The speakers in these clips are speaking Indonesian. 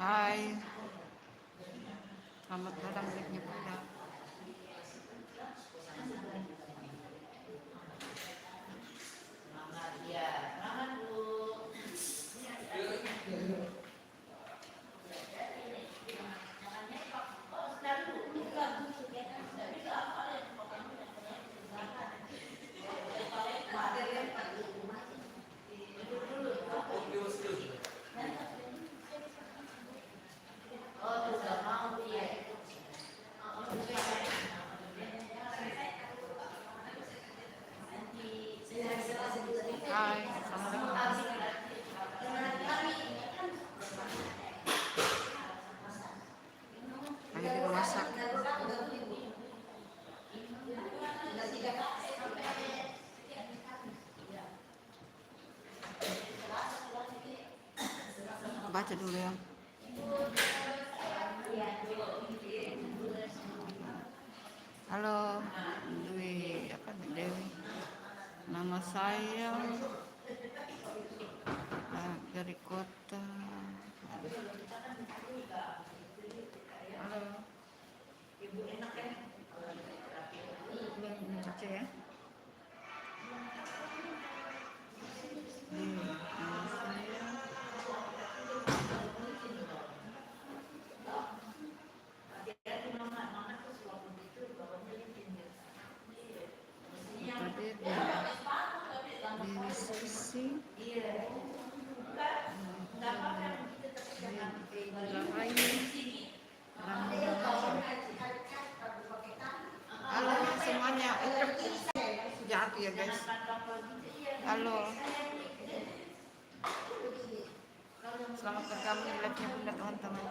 Hai, selamat datang miliknya Bunda. Hai, assalamualaikum. Lagi di masak. Baca dulu ya. Halo, Dewi, Dewi. Nama saya dari kota. Halo. Ibu enak ya? Belum baca ya? Nama saya hadir di diskusi halo semuanya, jatuh ya guys. Halo, selamat bergabung di live-nya Bunda teman-teman.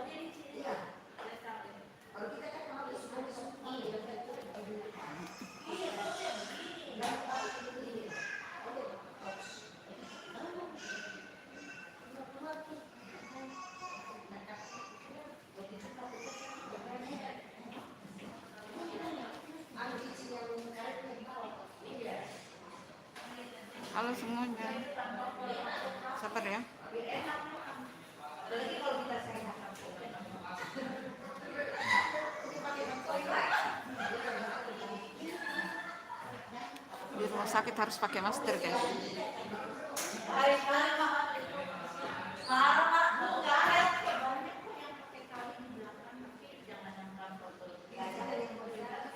Halo semuanya. Sabar ya. Di rumah sakit harus pakai masker, guys.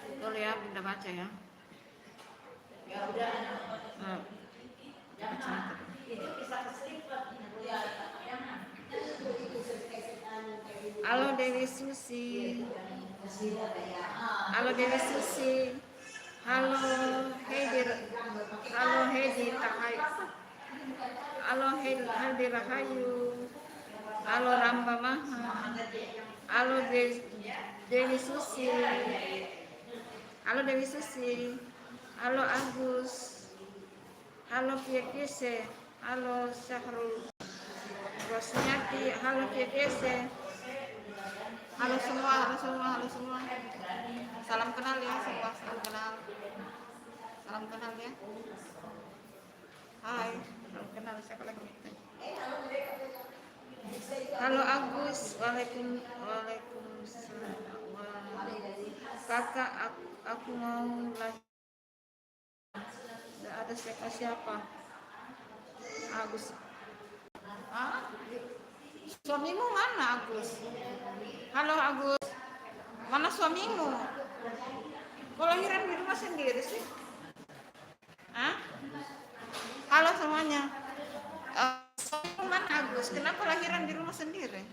Betul ya, Bunda baca ya. Nah, halo Dewi Susi. Halo Dewi Susi. Halo Heidi. Halo Heidi Tahayu. Halo Heidi Rahayu. Halo Ramba Maha. Halo Dewi Susi. Halo Dewi Susi. Halo Agus. Halo Piekese. Halo Syahrul Rosnyati. Halo Piekese. Halo semua, halo semua, halo semua. Salam kenal ya semua, salam kenal. Salam kenal ya. Hai, salam kenal, siapa lagi? Halo Agus, waalaikumsalam. Kakak, aku mau lahir. Tidak ada siapa-siapa. Agus. Ah? Suamimu mana Agus? Halo Agus. Mana suamimu? Kok lahiran di rumah sendiri sih? Hah? Halo semuanya. Suamimu mana Agus? Kenapa lahiran di rumah sendiri?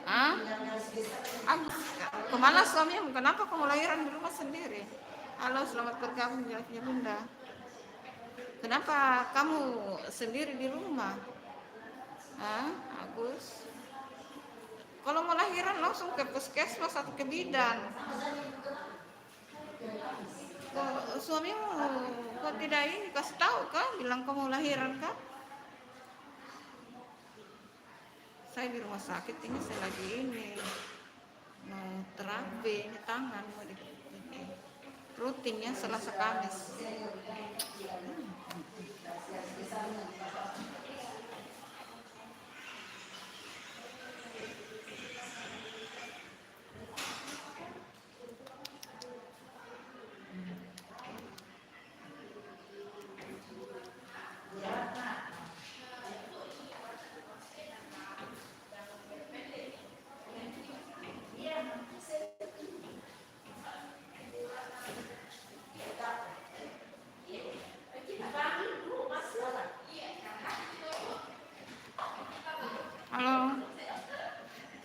Hah? Agus, kemana suamimu? Kenapa kamu lahiran di rumah sendiri? Halo, selamat bergabung ya Bunda. Kenapa kamu sendiri di rumah? Hah, Agus? Kalau mau lahiran langsung ke puskesmas atau ke bidan. Kok suamimu kok tidak ini kasih tahu kah? Bilang kamu lahiran kah? Saya di rumah sakit ini, saya lagi ini mau terapi ini tangan mau di rutinnya Selasa Kamis.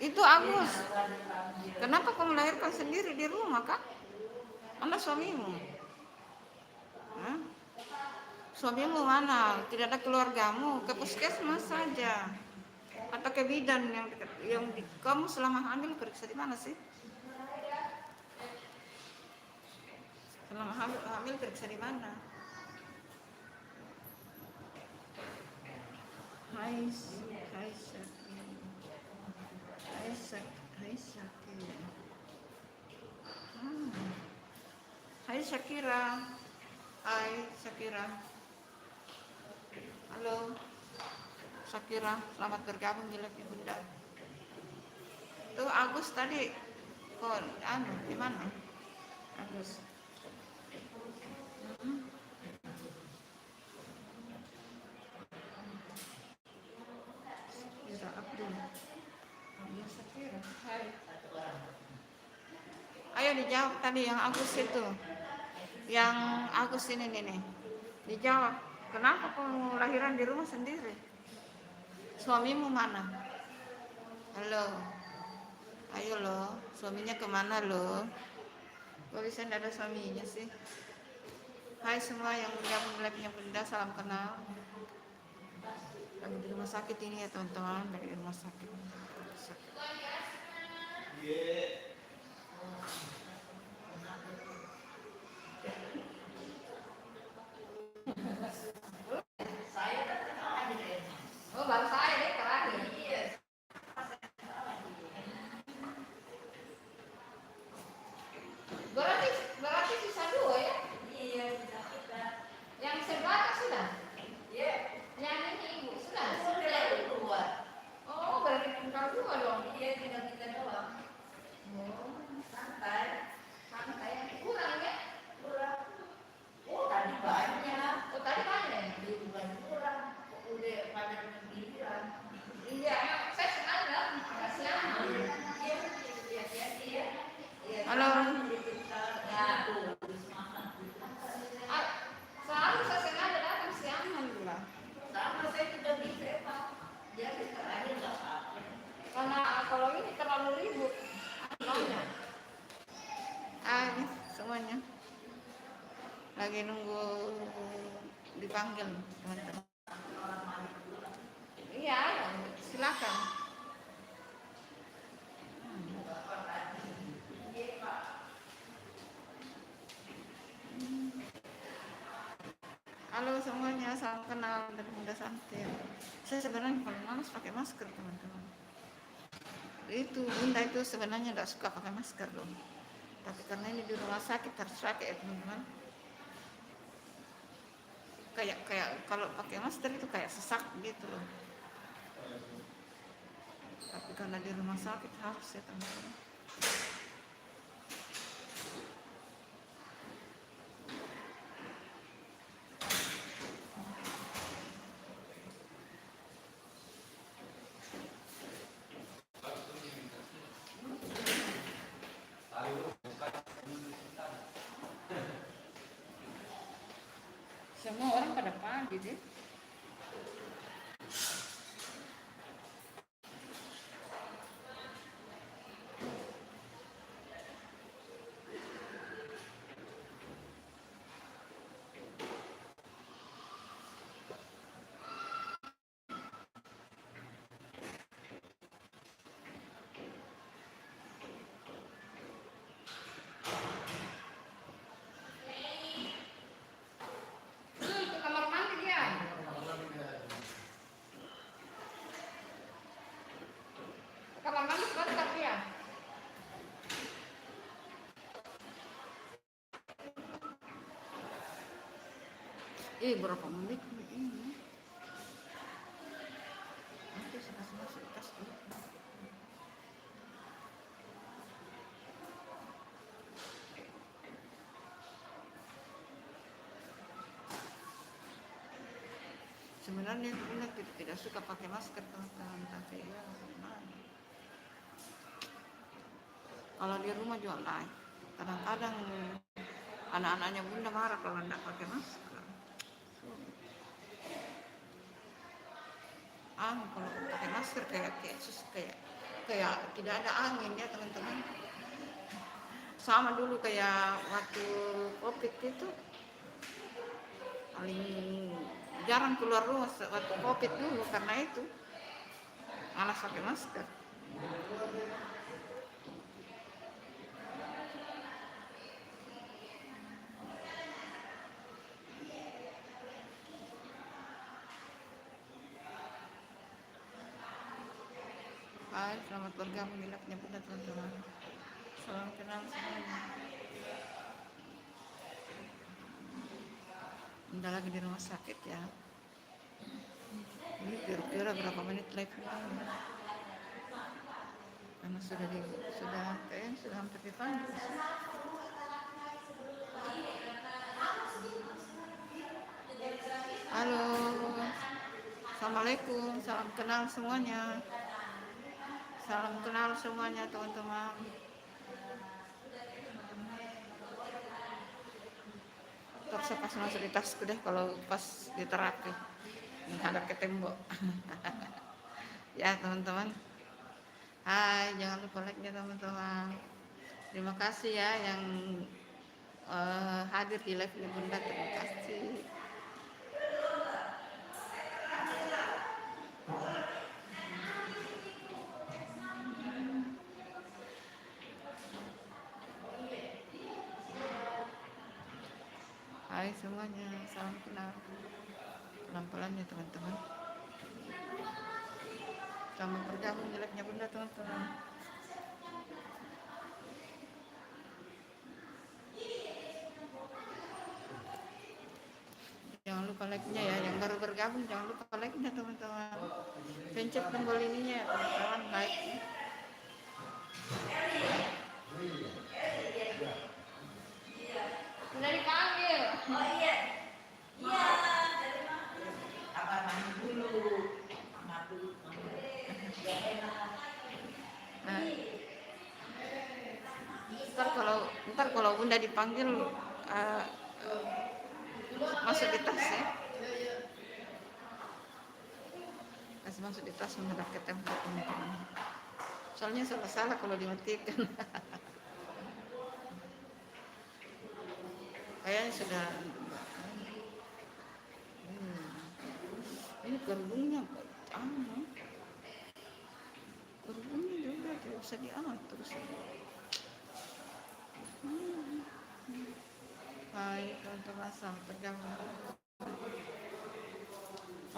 Itu Agus, kenapa kamu melahirkan sendiri di rumah kak? Mana suamimu? Hah? Suamimu mana? Tidak ada keluargamu? Ke puskesmas saja atau ke bidan yang dekat, kamu selama hamil periksa di mana sih? Selama hamil periksa di mana? Hai Syakira. Hai Syakira. Hai Syakira. Halo Syakira, selamat bergabung di live Bunda. Tuh Agus tadi kok di mana? Agus. Ayo dijawab tadi yang Agus itu. Yang Agus ini nih. Dijawab. Kenapa kamu lahiran di rumah sendiri? Suamimu mana? Halo. Ayo loh, suaminya kemana loh? Kok bisa tidak ada suaminya sih? Hai semua yang bergabung live-nya Bunda, salam kenal. Lagi di rumah sakit ini ya teman-teman, lagi di rumah sakit. Oh, baru saya deh terakhir. Berarti lagi nunggu dipanggil teman-teman. Iya, silakan. Halo semuanya, salam kenal dari Bunda Santir. Saya sebenarnya paling malas pakai masker teman-teman. Itu Bunda itu sebenarnya tidak suka pakai masker loh. Tapi karena ini di rumah sakit harus pakai ya teman-teman. Kayak kalau pakai masker itu kayak sesak gitu loh. Tapi karena di rumah sakit harus ya teman-teman. Semua orang pada pagi deh. Ke kamar mandi dia. Kamar mandi sebentar dia. Berapa menit ini? Nanti sudah masuk tas dulu. Sebenarnya Bunda tidak suka pakai masker teman-teman, tapi ya gimana? Kalau di rumah juga lain. Kadang-kadang anak-anaknya Bunda marah kalau tidak pakai masker. Kalau pakai masker kayak tidak ada angin ya teman-teman. Sama dulu kayak waktu COVID itu paling jarang keluar rumah waktu COVID dulu karena itu malas pakai masker. Hai, selamat bergabung di live-nya Bunda teman-teman. Salam kenal semuanya. Bunda lagi di rumah sakit ya. Ini kira-kira berapa menit live-nya? Karena sudah hampir dipanggil. Halo, assalamualaikum, salam kenal semuanya. Salam kenal semuanya teman-teman. Terus pas masuk di tasku deh kalau pas di terapi menghadap ke tembok. Ya teman-teman. Hai, jangan lupa like-nya teman-teman. Terima kasih ya yang hadir di live ini Bunda, terima kasih. Hai semuanya, salam kenal. Pelan-pelan ya teman-teman. Selamat bergabung di live-nya Bunda teman-teman. Jangan lupa like-nya ya, yang baru bergabung jangan lupa like-nya teman-teman. Pencet tombol ininya ya teman-teman, like. Sudah dipanggil. Oh iya. Iya. Apa mandi dulu? Nah, ntar kalau Bunda dipanggil masuk di tas ya. Kasih masuk di tas menghadap ke tembok teman-teman. Soalnya salah kalau dimatikan. Kayaknya sudah. Ini gerbungnya gerbungnya juga tidak bisa diatur sih. Baik, untuk pasang pegang.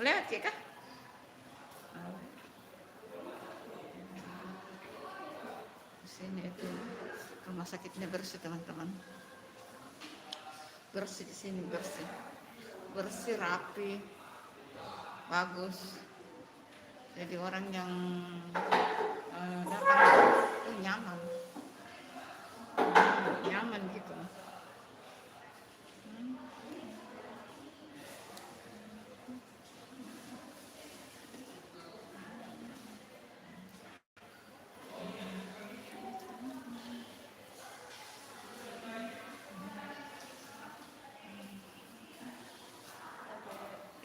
Lewat ya kah? Sini itu rumah sakitnya bersih teman-teman. Bersih di sini, bersih rapi, bagus. Jadi orang yang datang itu nyaman gitu.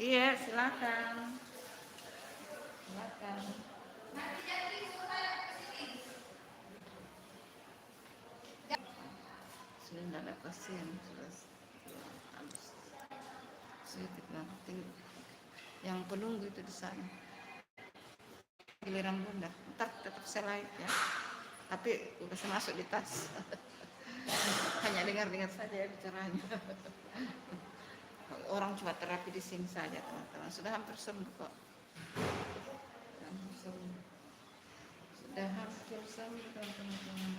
Iya, silakan. Sudah tidak ada pasien, sudah habis. Yang penunggu itu di sana. Giliran bunda, ntar tetap selai ya. Tapi udah masuk di tas. Hanya dengar-dengar saja ya bicaranya. Orang cuma terapi di sini saja teman-teman. Sudah hampir sembuh kok. Sudah hampir sembuh teman-teman.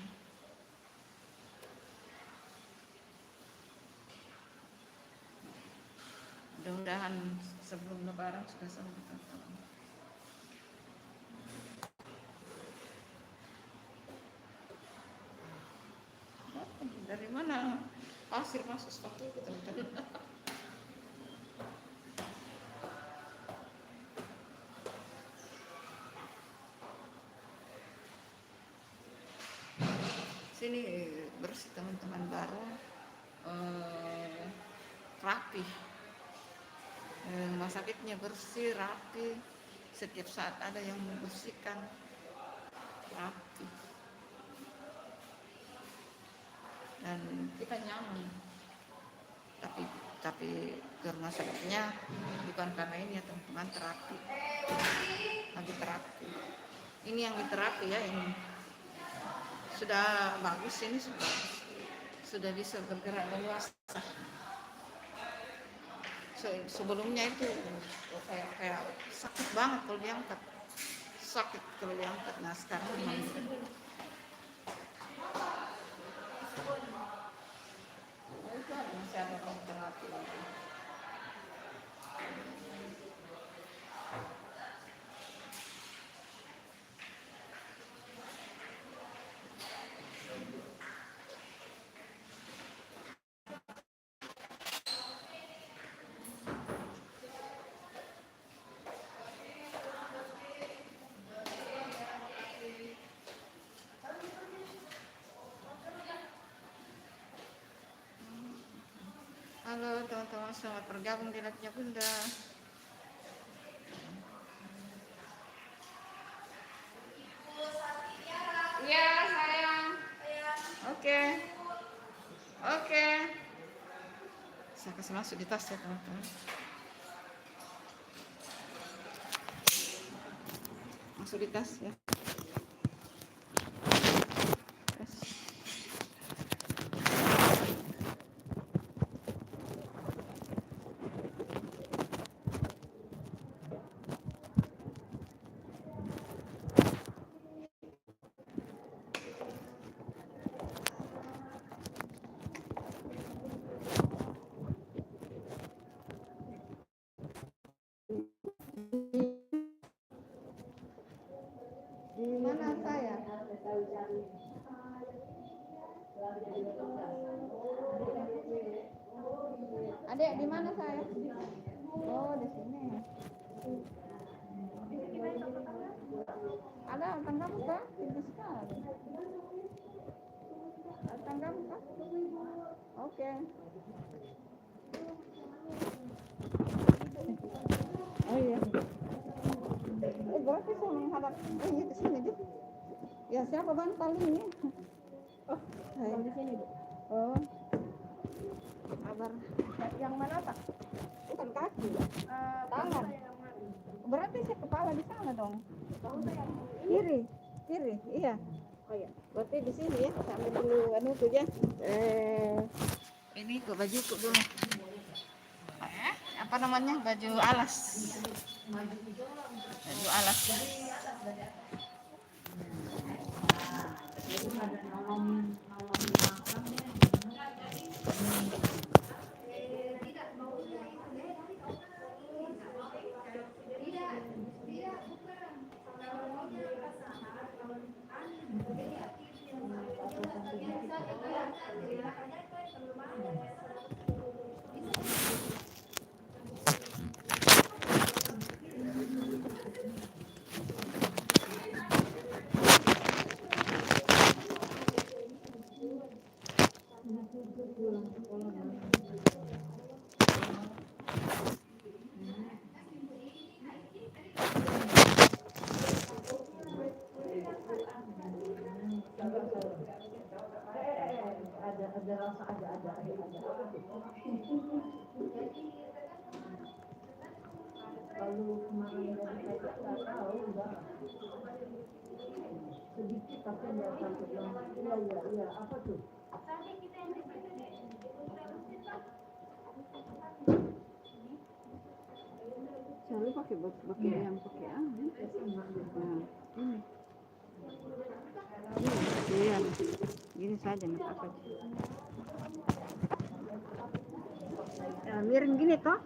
Mudah-mudahan sebelum lebaran sudah sembuh teman-teman. Dari mana pasir masuk seperti itu teman-teman? Sini bersih teman-teman, baru rapi. Rumah sakitnya bersih, rapi. Setiap saat ada yang membersihkan, rapi. Dan kita nyaman. Tapi ke rumah sakitnya bukan karena ini ya teman-teman, terapi. Lagi terapi. Ini yang diterapi ya, ini sudah bagus, ini sudah bisa bergerak leluasa. Sebelumnya itu kayak sakit banget kalau diangkat, Nah sekarang masih ada terapi lagi. Halo teman-teman, selamat bergabung di live-nya Bunda. Iya sayang. Oke. Saya kasih masuk di tas ya teman-teman. Masuk di tas ya. Di mana saya? Adek, di mana saya? Oh, di sini. Ada tanggamu kah? Tinggi sekali. Ada tanggamu kah? Oke. Oh iya. Berarti saya menghadap ini ke sini deh. Ya siapa bantal ini? Oh, di sini Bu. Oh. Kabar. Yang mana Pak? Bukan kaki. Tangan. Berarti saya kepala di sana dong. Tahu saya yang Kiri. Kiri. Iya. oh ya. Berarti di sini ya. Sambil dulu anu tuh ya. Ini kok bajuku dulu. Apa namanya? Baju alas. Baju alas. Ada rasa ada. Kalau kemarin dari saya nggak tahu enggak sedikit tapi nggak sampai yang iya apa tuh Selalu pakai yang pakai ini. Iya. Gini saja nggak apa-apa. Miring gini toh?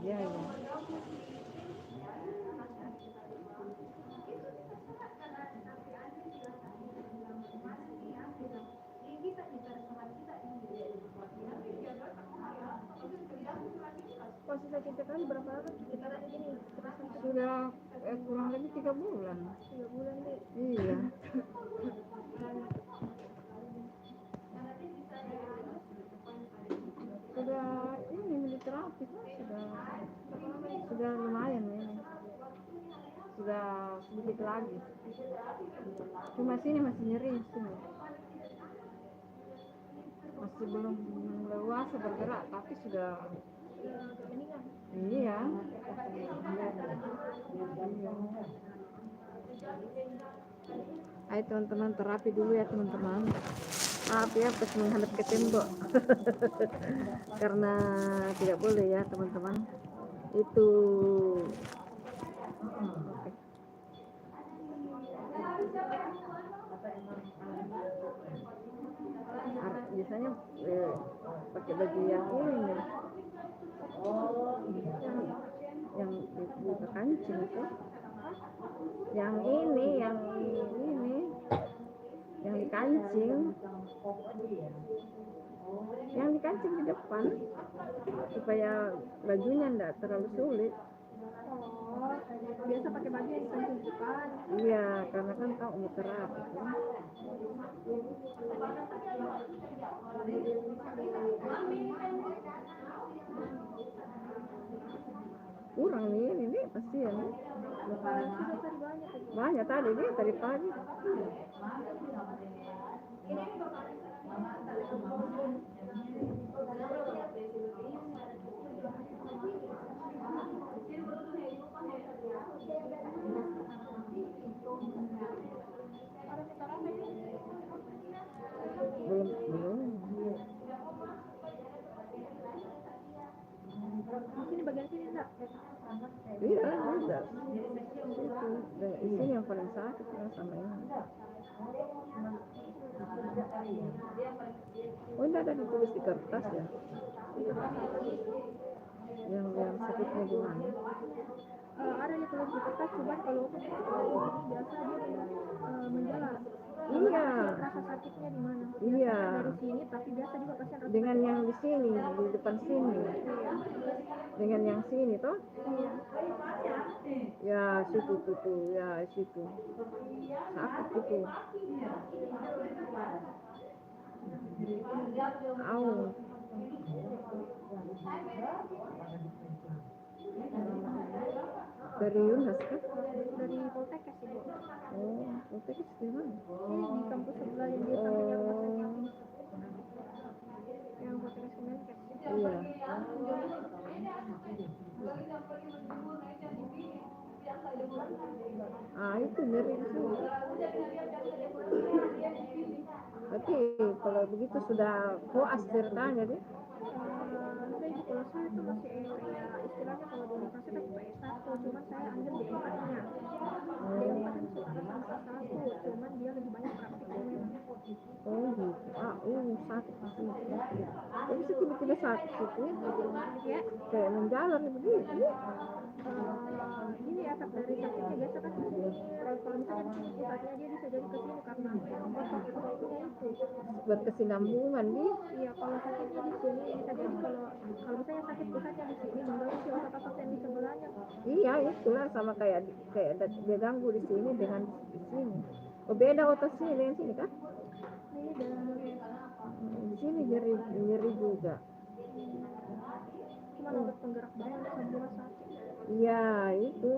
Iya. posisi kita kali berapa lama kita ini Sudah kurang lebih 3 bulan. 3 bulan deh. Iya. Sudah ini militerapi sudah lumayan ini. Sudah sedikit lagi. Cuma sini masih nyeri sini. Masih belum leluasa bergerak tapi sudah iya. Ayo teman-teman terapi dulu ya teman-teman. Maaf ya pas menghadap ke tembok. Karena tidak boleh ya teman-teman. Itu biasanya pakai baju yang ini yang dibuka kancing itu yang dikancing di depan supaya bajunya enggak terlalu sulit. Biasa pakai baju yang dikancing di depan. Iya, karena kan tahu mau terapi kan. Kurang nih ini pasti ya. Banyak tadi dia tadi pagi. Belum. Sini bagian sini enggak? Iya, ada. Ini yang paling sakit kan sama ini. Oh, ini ada ditulis di kertas ya. Yang sakitnya gimana? Ada di tulis di kertas, cuman kalau untuk biasa dia menjelas. Iya. Rasa sakitnya di mana? Iya. Dari sini, tapi biasa juga pasien rasa dengan yang di sini, di depan sini. Dengan yang sini toh? Iya. Ya situ tuh, ya situ. Sakit itu. Au. Dari Yunus kan? Dari Poltekkes Ibu. Oh, Poltekkes di mana? Ini di kampus sebelah yang di sampingnya rumah sakit. Yang Poltekkes Kemenkes. Iya. Ah, itu nyeri di sini. Tapi kalau begitu sudah koas ceritanya deh. Enggak Ibu, kalau saya tuh masih kayak istilahnya kalau di universitas itu S1, cuman saya ambil D4-nya. D4 kan setara sama S1, cuman dia lebih banyak praktiknya memang. Oh gitu. Ah, sakit di sini. Tapi sih tiba-tiba sakit itu Ya, kayak menjalar begitu. gini efek dari sakitnya biasa kan di sini. Kalau misalnya di sini pusatnya dia bisa jadi ke sini karena otot-ototnya itu. Buat kesinambungan nih. Iya, kalau sakitnya di sini bisa jadi kalau misalnya sakit pusatnya di sini mengganggu si otot-otot yang di sebelahnya. Iya, itulah sama kayak dia ganggu di sini dengan di sini. Oh, beda otot sini dengan sini kan? Ini dan Di sini nyeri juga. cuma otot penggerak badan semua sakit. Iya, itu.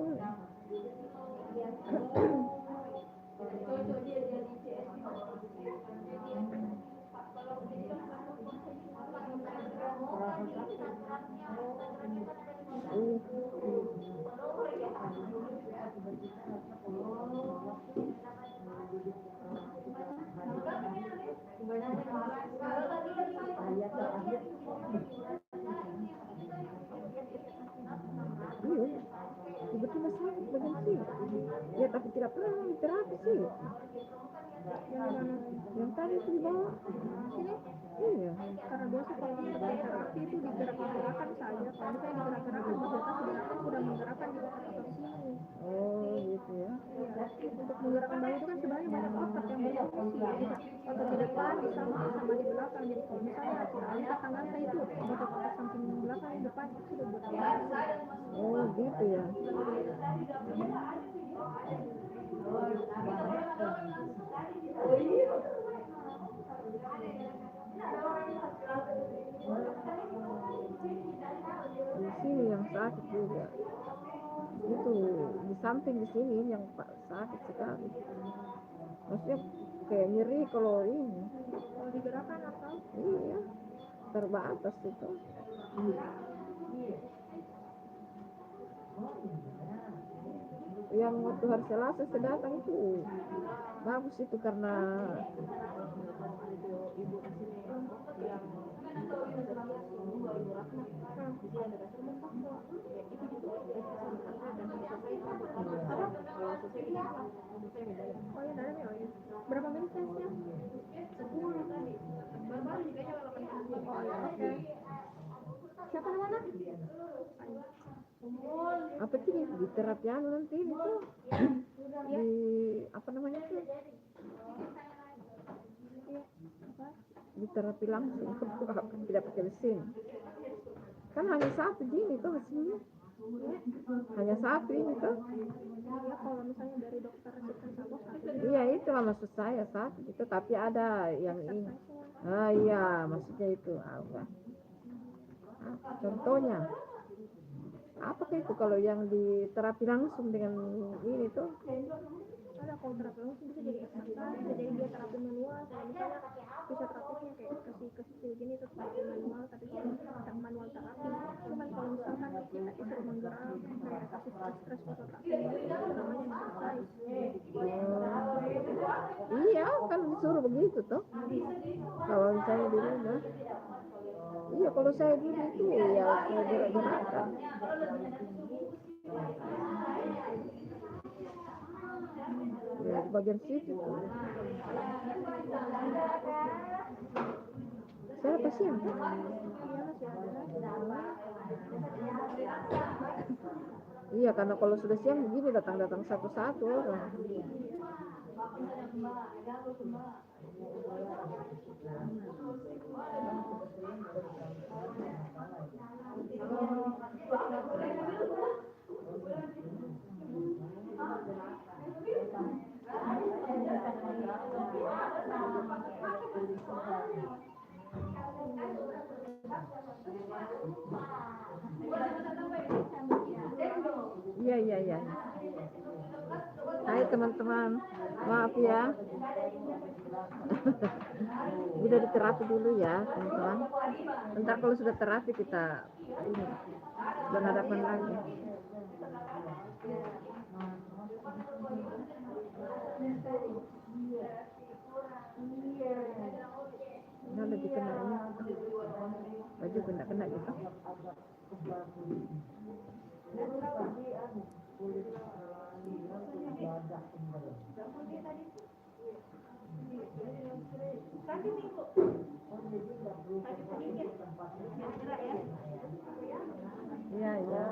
Iya, tiba-tiba sakit bagian sini. Ya, tapi tidak pernah terapi sih. Yang mana? Yang tadi itu di bawah. Sini? Iya. Karena biasa kalau untuk terapi itu digerak-gerakan saja. Kalau misalnya digerak-gerakan, fasilitas digerakkan sudah menggerakkan di otot sini. Oh, gitu ya. Iya, untuk menggerakkan bahu itu kan sebenarnya banyak otot yang berfungsi. Otot di depan, di samping, sama di belakang. Jadi kalau misalnya kita angkat tangan saya itu otot-otot samping belakang, depan itu sudah berfungsi. Oh, gitu ya. Di sini yang sakit juga. Itu di samping di sini yang sakit sekali. Maksudnya kayak nyeri kalau ini. Kalau digerakkan atau Iya, terbatas itu. Yang waktu hari Selasa saya datang itu bagus itu karena oh ya dalamnya oh ya. Berapa menit tesnya? 10 tadi. Baru-baru juga aja 8 menit. Oh ya, oke. Siapa namanya? apa sih di terapi anu nanti itu di apa namanya tuh Iya, apa? di terapi langsung tidak pakai mesin kan hanya satu gini tuh mesinnya hanya satu ini tuh Ya kalau misalnya dari dokter resepsi satu satu. iya itu lah maksud saya satu itu tapi ada yang ini iya maksudnya itu apa contohnya apa itu kalau yang di terapi langsung dengan ini tuh Ada kalau terapi langsung bisa jadi eksersis, bisa jadi dia terapi manual. Kalau misalnya fisioterapisnya kayak kasih gini tuh terapi manual, tapi kalau yang manual terapi, cuman kalau misalkan kita disuruh menggerak kayak kasih stres fototerapi itu namanya exercise. iya kan disuruh begitu tuh kalau misalnya di rumah iya kalau saya dulu itu ya saya gerak-gerakan ya di bagian situ tuh saya pasien iya karena kalau sudah siang begini datang-datang satu-satu orang Iya, iya, iya. Hai teman-teman, maaf ya. Udah diterapi dulu ya teman-teman. Ntar kalau sudah terapi kita ini berhadapan lagi. Udah lebih kena ini. Baju kena gitu. Iya, iya.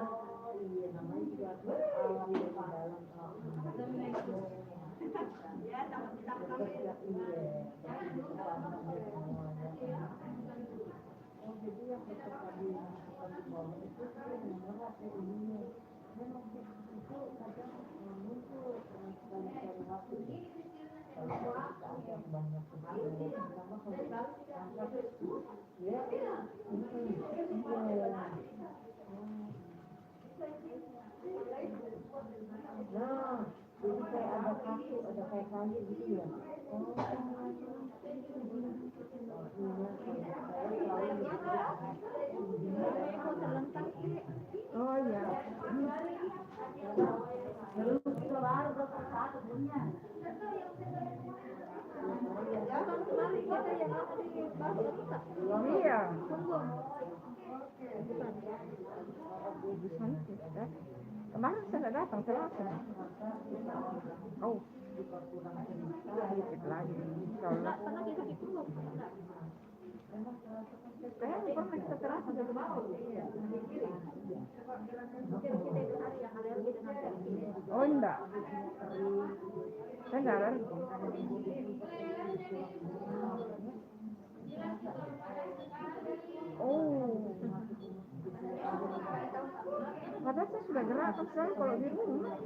Oh iya. Iya. Kemarin saya nggak datang, saya langsung. Oh, sedikit lagi. Insyaallah. Kayaknya pernah kita terasa dari bawah. Oh enggak. Saya nggak alergi. Oh. Padahal saya sudah gerakan sekali kalau di rumah.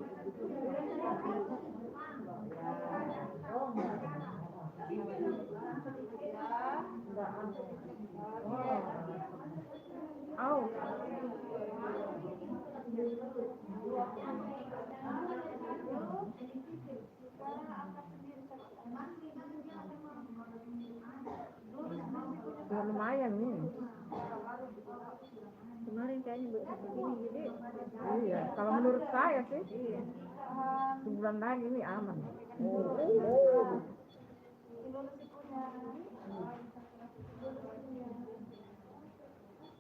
Oh. Ya, lumayan nih. Kemarin kayaknya buat seperti ini jadi Iya, kalau menurut saya sih sebulan lagi ini aman.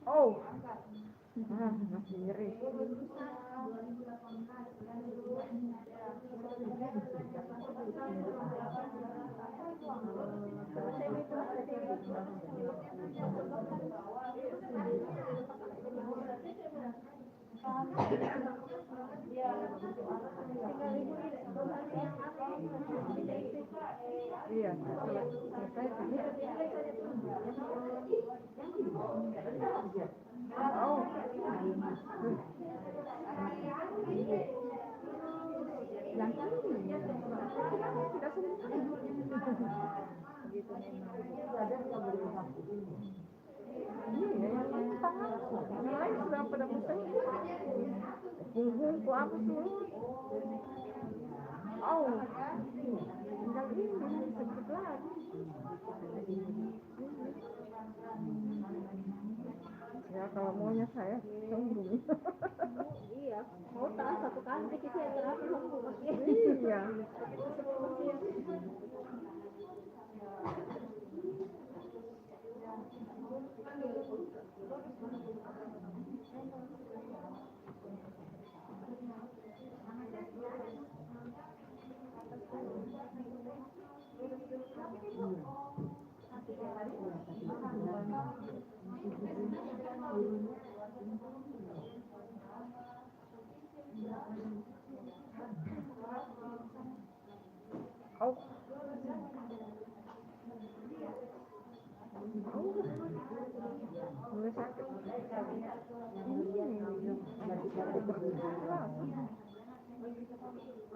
Oh, masih nyeri. Iya, selesai kan? Oh, yang ini tidak iya, yang lain tangan, yang lain sudah pada pusing. Punggungku apa semua? Oh, tinggal ini sedikit lagi. Ya kalau maunya saya sembuh. iya mau tak satu kali kita yang terapi sembuh Iya. Oh. Mulai sakit.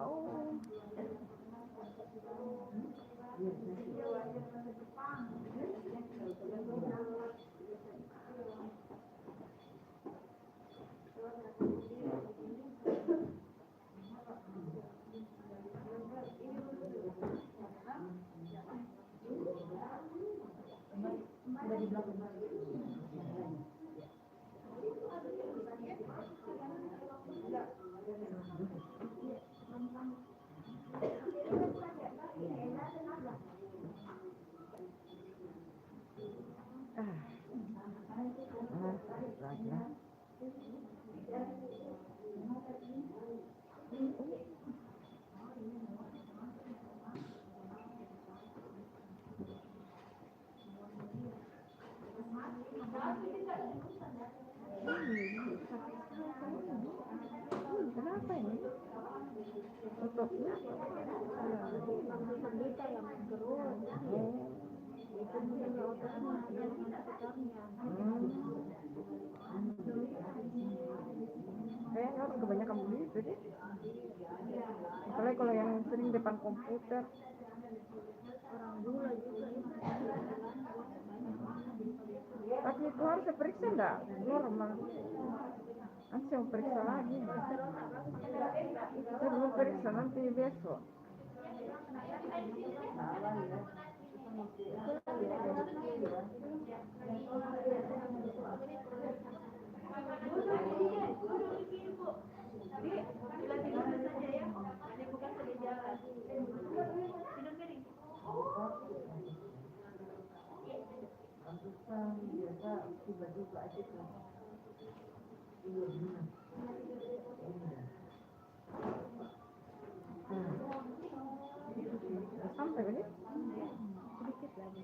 Oh. Kenapa ini? Otopnya? Berita yang terus itu mungkin otaknya yang sekitarnya. Kayaknya orang kebanyakan begitu deh. Apalagi kalau yang sering depan komputer. Orang gula juga Tapi itu harus diperiksa enggak? Normal. Nanti saya mau periksa lagi. Saya belum periksa, nanti besok. Sampai ini? sedikit lagi.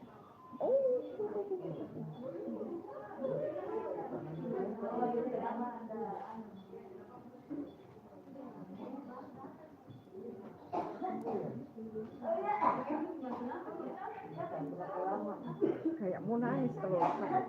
Kayak mau nangis kalau sakit.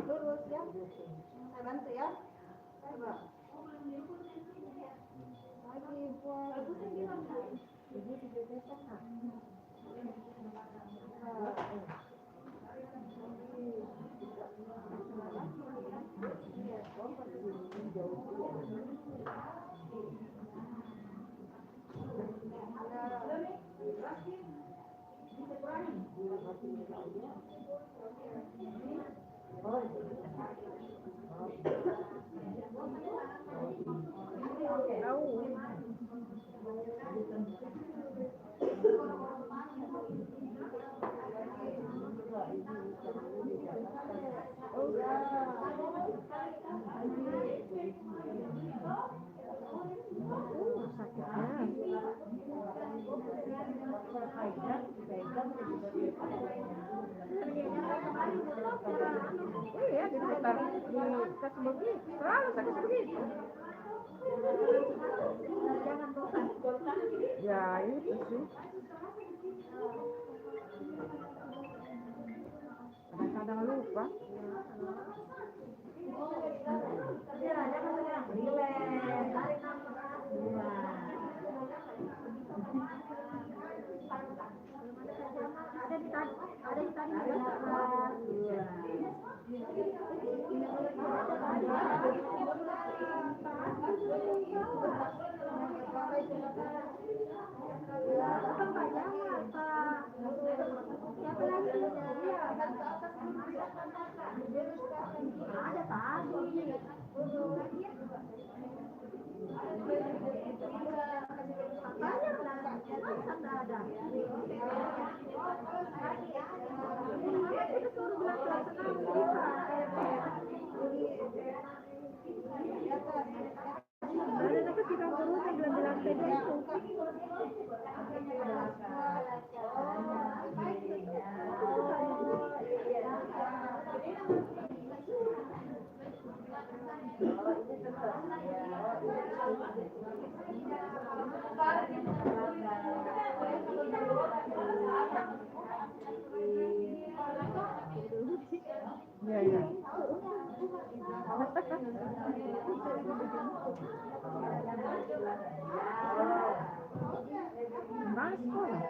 Lurus ya. Saya bantu ya. Coba. Lagi buat. Iya, di sekitar di kas begitu, selalu sakit begitu. Ya itu sih. Kadang-kadang lupa. Ada di tadi Iya, iya. Mas sekolah.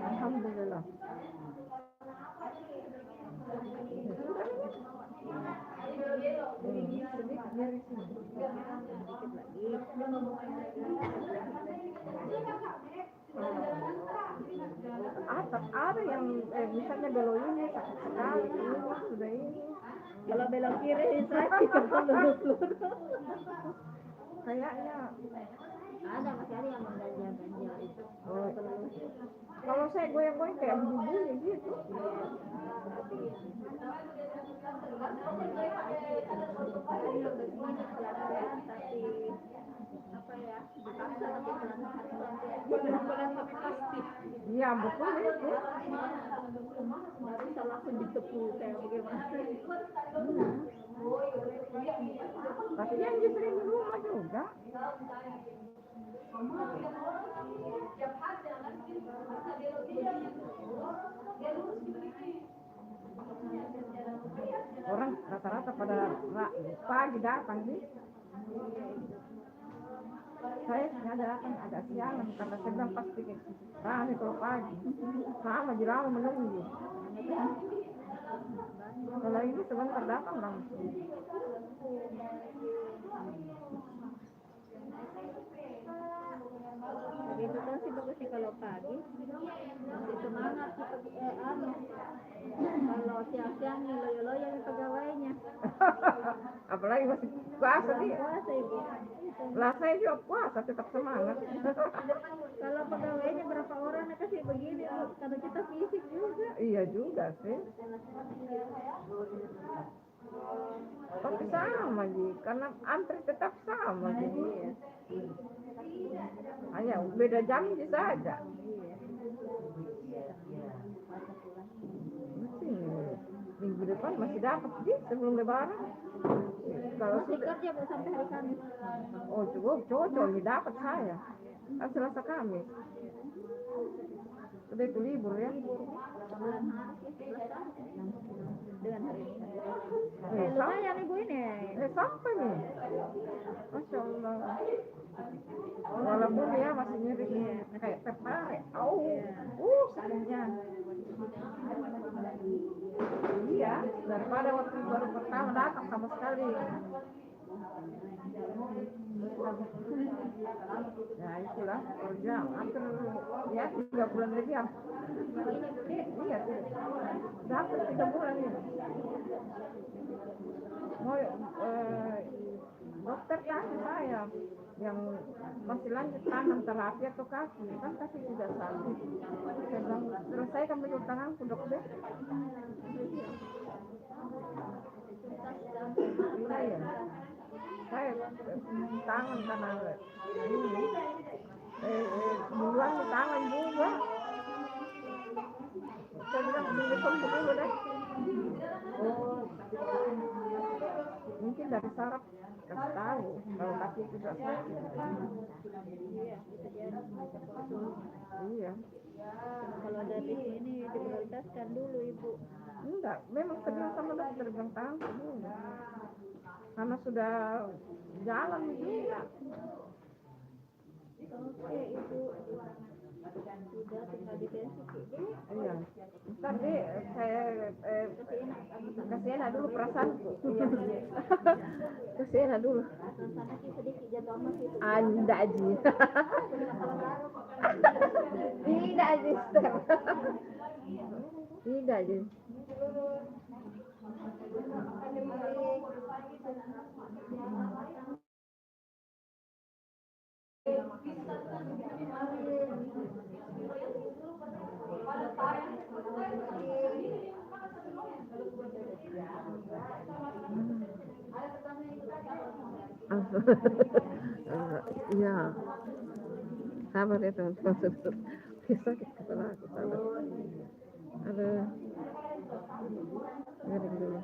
Alhamdulillah. Ada yang misalnya belok ini sakit sekali, ini sudah ini. Kalau belok kiri sakit, kalau belok Kayaknya ada masih ada yang mengganjal-ganjal itu. oh, kalau saya goyang-goyang kayak bunyi gitu. Tapi apa ya, dipaksa pelan-pelan tapi pasti. Iya betul itu. Nggak bisa langsung ditepuk kayak bagaimana. Tapi yang sering di rumah juga. Orang rata-rata pada pagi datang sih. Saya nggak datang agak siangan karena saya bilang pasti rame kalau pagi. Sama lama menunggu. Kalau ini sebentar datang langsung. Itu kan sih bagus sih kalau pagi masih semangat kalau siang-siang nih loyo-loyo nih pegawainya. Apalagi masih puasa dia. Puasa ibu. Lah saya juga puasa tetap semangat. Kalau pegawainya berapa orang kasih begini Bu, karena kita fisik juga. Iya juga sih. Tapi sama Ji, karena antri tetap sama jadi. Hanya beda jam saja. Minggu depan masih dapat sih sebelum lebaran. Kalau Masih kerja Bu sampai hari Kamis. oh cukup cocok nih dapat saya. Kan Selasa Kamis. Sudah itu libur ya. 9 hari ya, 11 hari. Dengan hari ini. Lumayan ibu ini. Sampai nih. Masya Allah. Walaupun dia masih nyeri kayak tertarik. Sakitnya. Iya, daripada waktu baru pertama datang sama sekali. Ya itulah kerja hampir ya 3 bulan lebih ya. Iya, dapat 3 bulan ya. Mau dokter kasih saya yang masih lanjut tangan terapi atau kaki kan kaki tidak sanggup. Saya bilang selesaikan dulu tanganku dokter. Iya. Saya tangan karena ini bulan tangan juga. Saya bilang telepon dulu deh. Mungkin dari saraf kasih tahu kalau kaki sudah sakit. Iya. Kalau dari ini diprioritaskan dulu ibu. Enggak. Enggak, memang saya bilang sama dokter bilang tahan dulu. Karena sudah jalan juga. Oke, itu sudah tinggal ditensi gitu. Iya. Ntar deh saya kasih enak dulu perasaanku. Iya. Kasih enak dulu. Sana sih sedikit jatuh amat itu. Anda aja. Tidak aja. Tidak aja. Iya, sabar ya teman-teman. Sakit kepala aku, sabar. Ada garing dulu.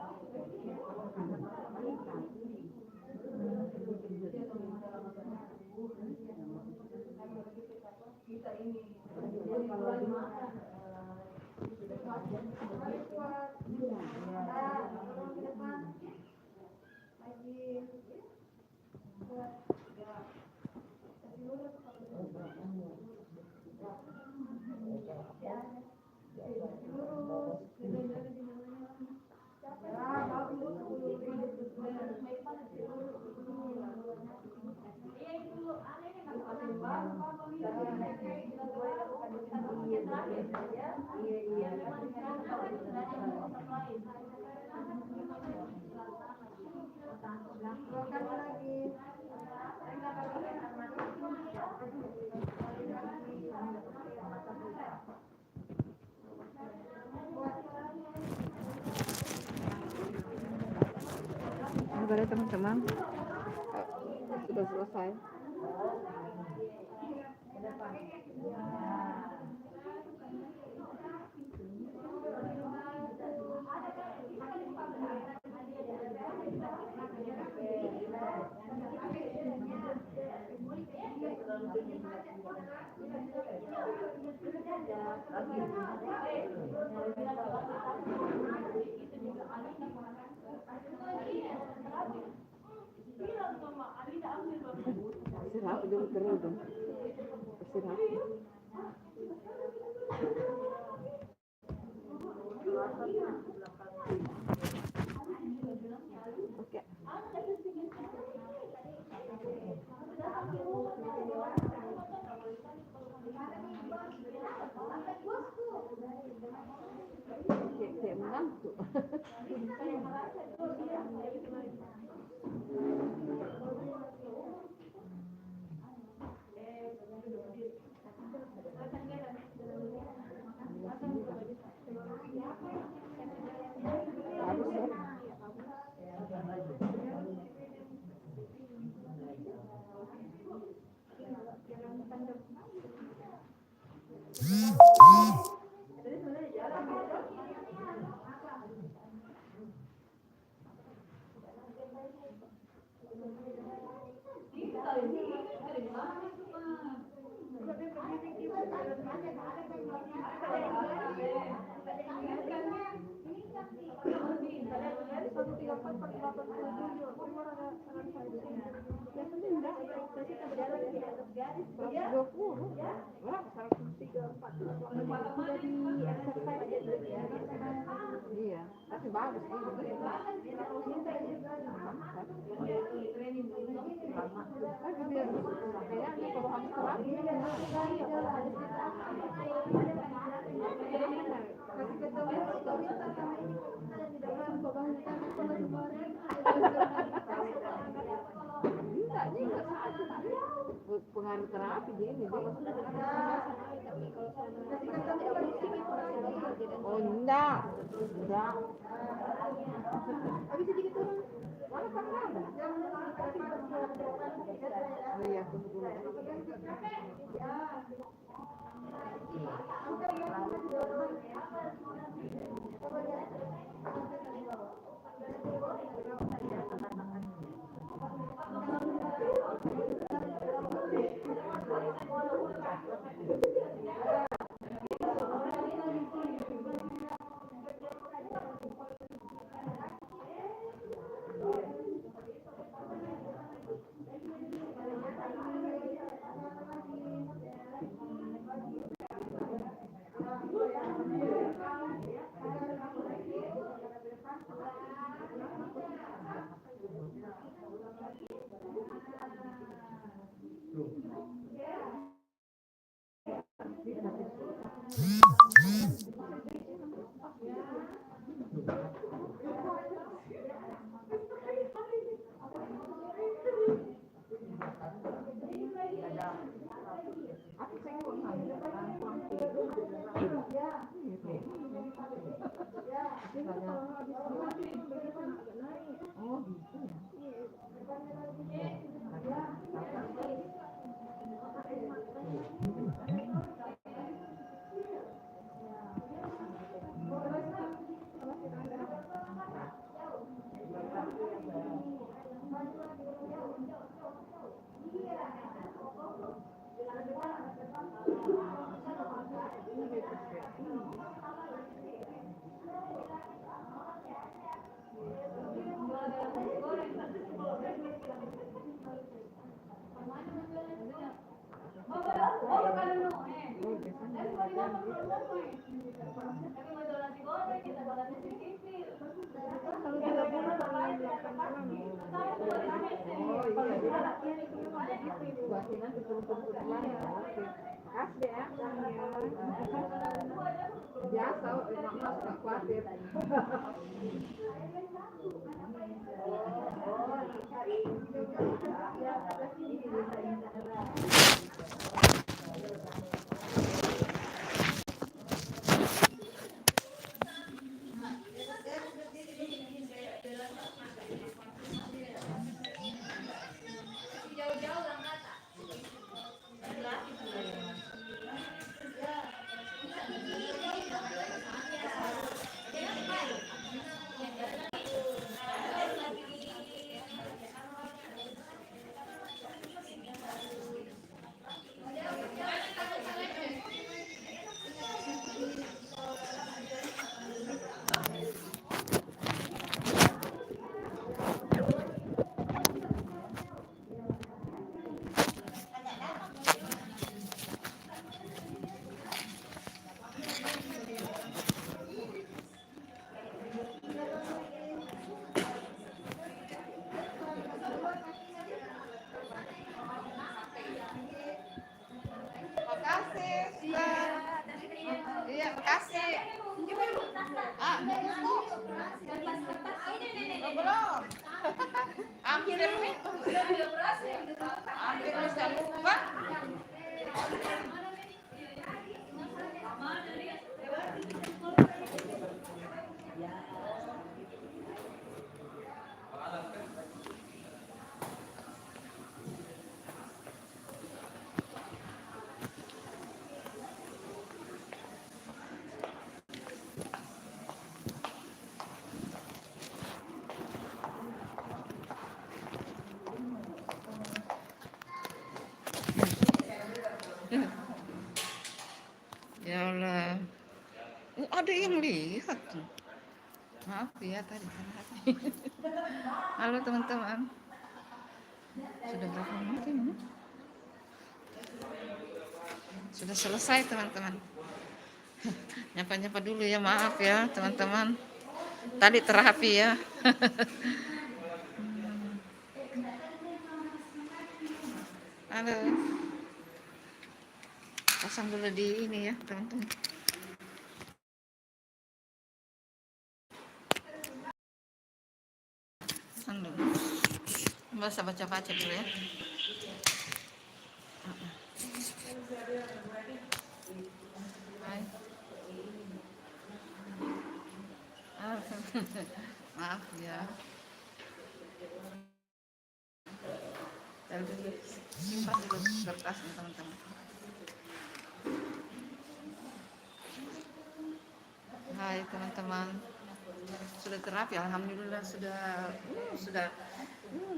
Sabar ya teman-teman. Sudah selesai. Istirahat dulu terus dong. Istirahat. Oke. Kayak mengantuk. Bagus ya. Iya, tapi bagus nih. Kalau habis terapi pengaruh terapi gini deh. Oh enggak. Oh iya, tunggu dulu. Kalau 3 bulan paling 8 malam. Kalau dia latihan itu memang begitu ibu. Kasih ya. Biasa, mama suka khawatir. Makasih, Ustaz. Iya, makasih. Ah, oh, belum. Hampir nih. Hampir bisa lupa. Ya Allah. Oh, ada yang lihat tuh. Maaf ya tadi. Halo teman-teman. Sudah berapa menit ini? Sudah selesai teman-teman. Nyapa-nyapa dulu ya, maaf ya teman-teman. Tadi terapi ya. Halo. Pasang dulu di ini ya teman-teman. Pasang dulu. Masa baca-baca dulu ya. Hai. Maaf ya. Simpan dulu kertasnya teman-teman. Hai teman-teman. Sudah terapi, alhamdulillah sudah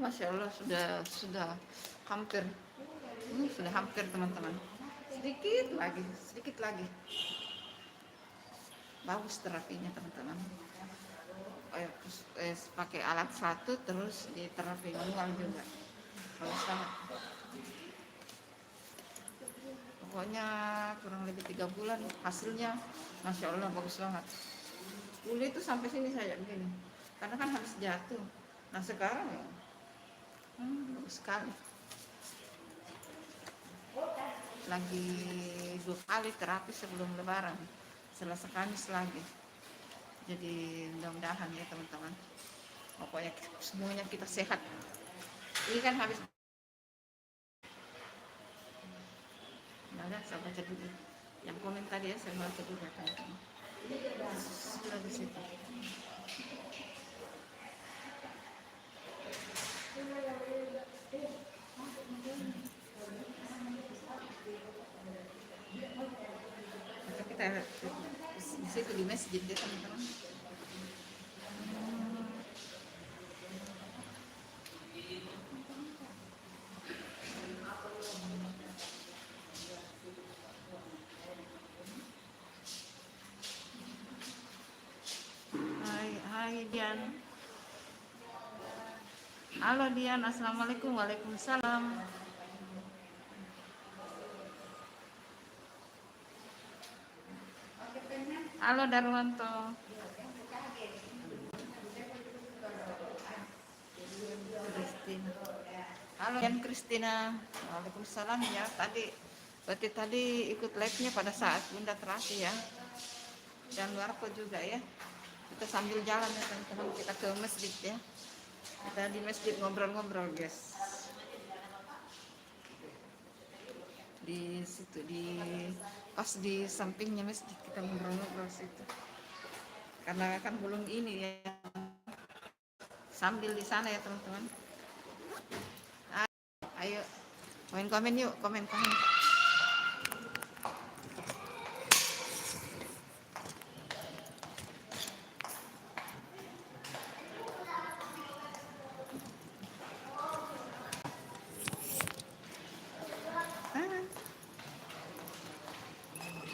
masya Allah sudah hampir teman-teman. Sedikit lagi. Bagus terapinya teman-teman. Pakai alat satu terus di terapi manual juga. Bagus banget. Pokoknya kurang lebih 3 bulan hasilnya masya Allah bagus banget. Dulu itu sampai sini saya begini karena kan harus jatuh. Nah sekarang ya bagus sekali. lagi 2 kali terapi sebelum lebaran, Selasa Kamis lagi. Jadi mudah-mudahan ya teman-teman, pokoknya semuanya kita sehat. Ini kan habis, saya baca dulu yang komen tadi ya, saya baca dulu teman-teman. Sudah di situ. Kita di situ di masjid ya teman-teman. Hai Dian. Halo Dian, assalamualaikum. Waalaikumsalam. Halo Darwanto. Kristina. Halo Dian Kristina. Waalaikumsalam ya. Berarti tadi ikut live-nya pada saat Bunda terapi ya. Dan Warko juga ya. Kita sambil jalan ya teman-teman, kita ke masjid ya. Kita di masjid ngobrol-ngobrol guys. Di situ pas di sampingnya masjid kita ngobrol-ngobrol situ. Karena kan belum ini ya. Sambil di sana ya teman-teman. Ayo komen yuk, komen.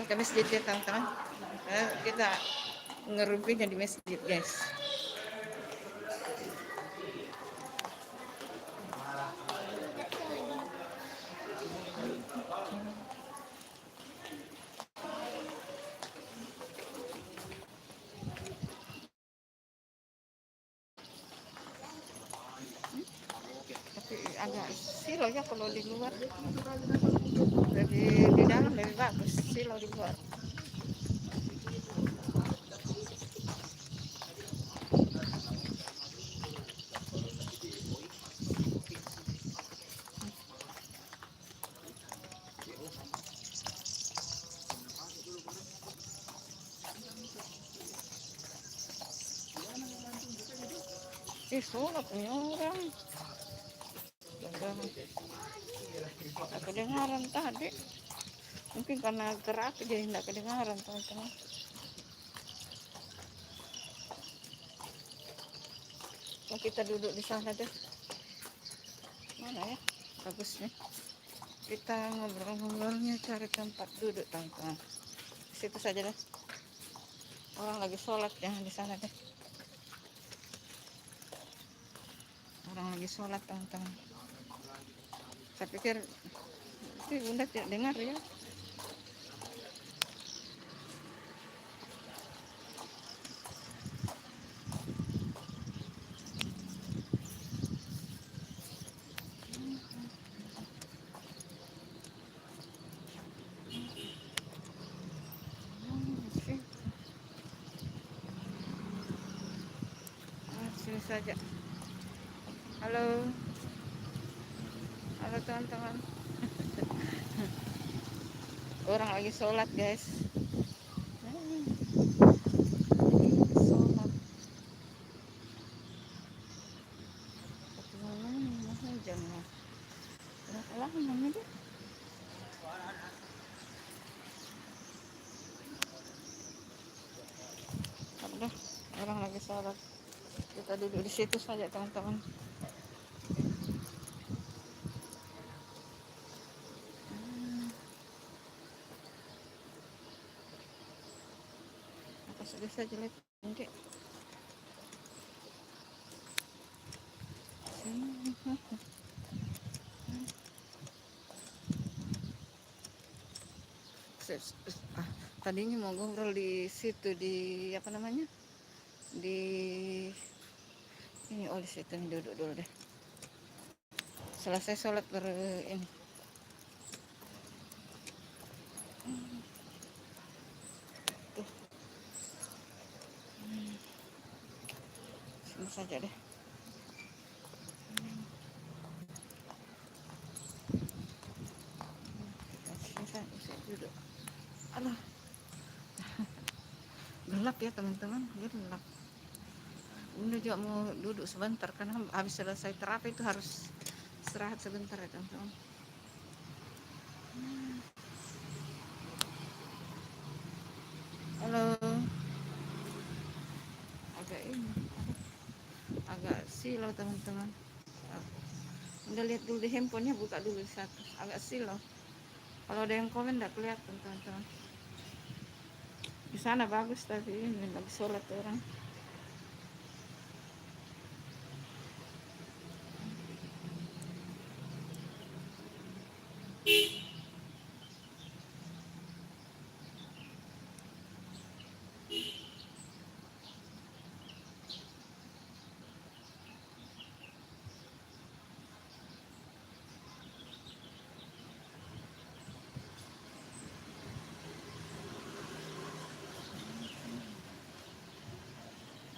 Ke masjid ya teman-teman. Kita ngerupinya di masjid guys. Tapi agak silo ya kalau di luar. Di dalam lebih bagus, silo di luar. Sholat punya orang. Tidak kedengaran tadi. Mungkin karena terapi jadi tidak kedengaran teman-teman. Kita duduk di sana deh. Mana ya? Bagus nih. Kita ngobrol-ngobrolnya, cari tempat duduk teman-teman. Situ saja deh. Orang lagi sholat ya di sana deh. Orang lagi sholat teman-teman. Saya pikir Bunda tidak dengar ya. Sini saja. Halo teman-teman. Orang lagi sholat guys. Sholat. Jangan. Berapa lama deh? Udah, orang lagi sholat. Kita duduk di situ saja teman-teman. Apa sudah saja lihat nanti. Tadinya mau ngobrol di situ di apa namanya? Di ini di situ duduk dulu deh. Selesai sholat baru ini. Ini saja deh. Bisa duduk. Alah, gelap ya teman-teman, gelap. Bunda juga mau duduk sebentar karena habis selesai terapi itu harus istirahat sebentar ya teman-teman. Halo, agak ini, agak silau teman-teman. Udah lihat dulu di handphonenya, buka dulu satu, agak silau. Kalau ada yang komen enggak kelihatan teman-teman. Di sana bagus tapi ini lagi sholat orang.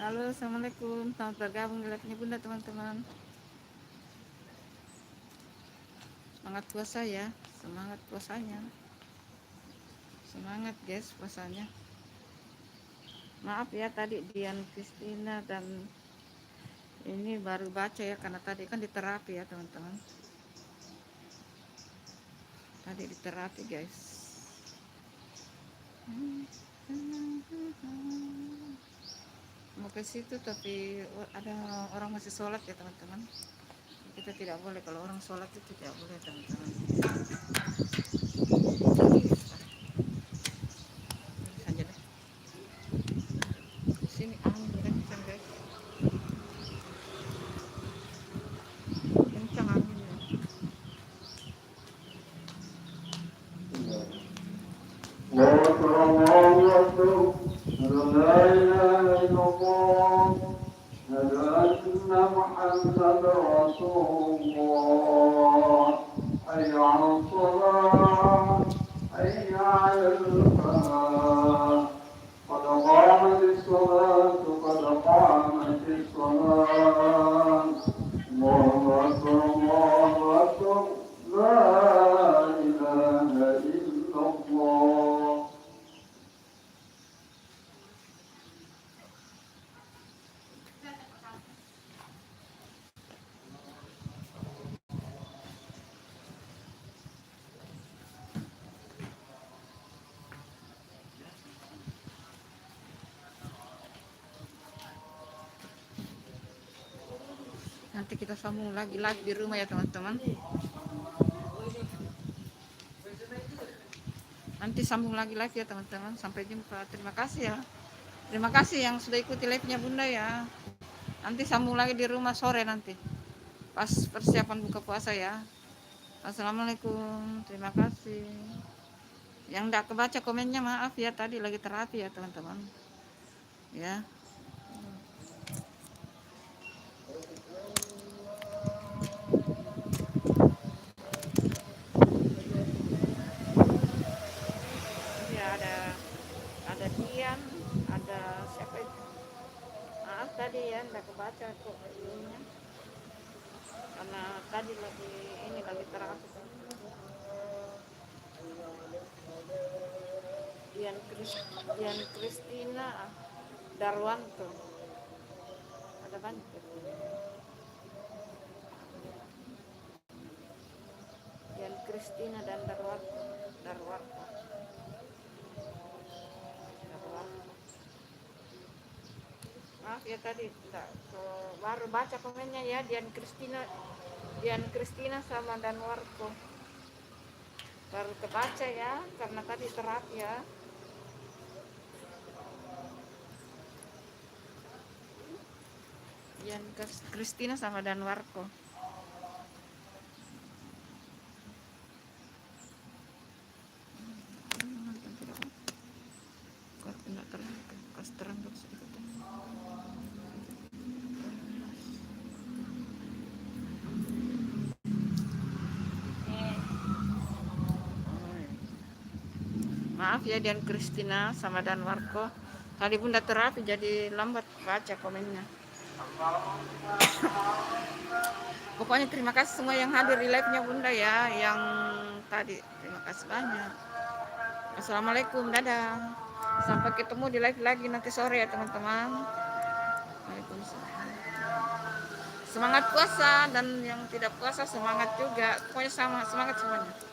Halo, assalamualaikum, selamat bergabung di live-nya Bunda teman-teman. Semangat puasa ya, semangat puasanya, semangat guys puasanya. Maaf ya tadi Dian Kristina dan ini baru baca ya karena tadi kan di terapi ya teman-teman. Tadi di terapi guys. Mau ke situ tapi ada orang masih sholat ya teman-teman. Kita tidak boleh, kalau orang sholat itu tidak boleh teman-teman. Saja deh. Sini angin kencang guys. Kencang anginnya. محمد رسول الله حي على الصلاة حي على الفلاح قد قامت الصلاة قد قامت الصلاة الله أكبر الله أكبر لا إله إلا الله. Nanti kita sambung lagi live di rumah ya teman-teman. Nanti sambung lagi live ya teman-teman. Sampai jumpa. Terima kasih ya. Terima kasih yang sudah ikuti live-nya Bunda ya. Nanti sambung lagi di rumah sore nanti. Pas persiapan buka puasa ya. Assalamualaikum. Terima kasih. Yang enggak kebaca komennya maaf ya, tadi lagi terapi ya teman-teman. Ya. Ya ada Dian, ada siapa itu? Maaf tadi ya enggak kebaca kok ininya. Karena tadi lagi terapi. Dian Kristina Darwanto. Ada banyak. Dian Kristina dan Darwanto. Maaf ya tadi enggak baru baca komennya ya. Dian Kristina sama Danwarko baru kebaca ya karena tadi terapi ya. Dian Kristina sama Danwarko. Maaf ya Dian Kristina sama Danwarko. Tadi Bunda terapi jadi lambat baca komennya. Pokoknya terima kasih semua yang hadir di live-nya Bunda ya, yang tadi. Terima kasih banyak. Assalamualaikum, dadah. Sampai ketemu di live lagi nanti sore ya teman-teman. Waalaikumsalam. Semangat puasa, dan yang tidak puasa semangat juga. Pokoknya sama, semangat semuanya.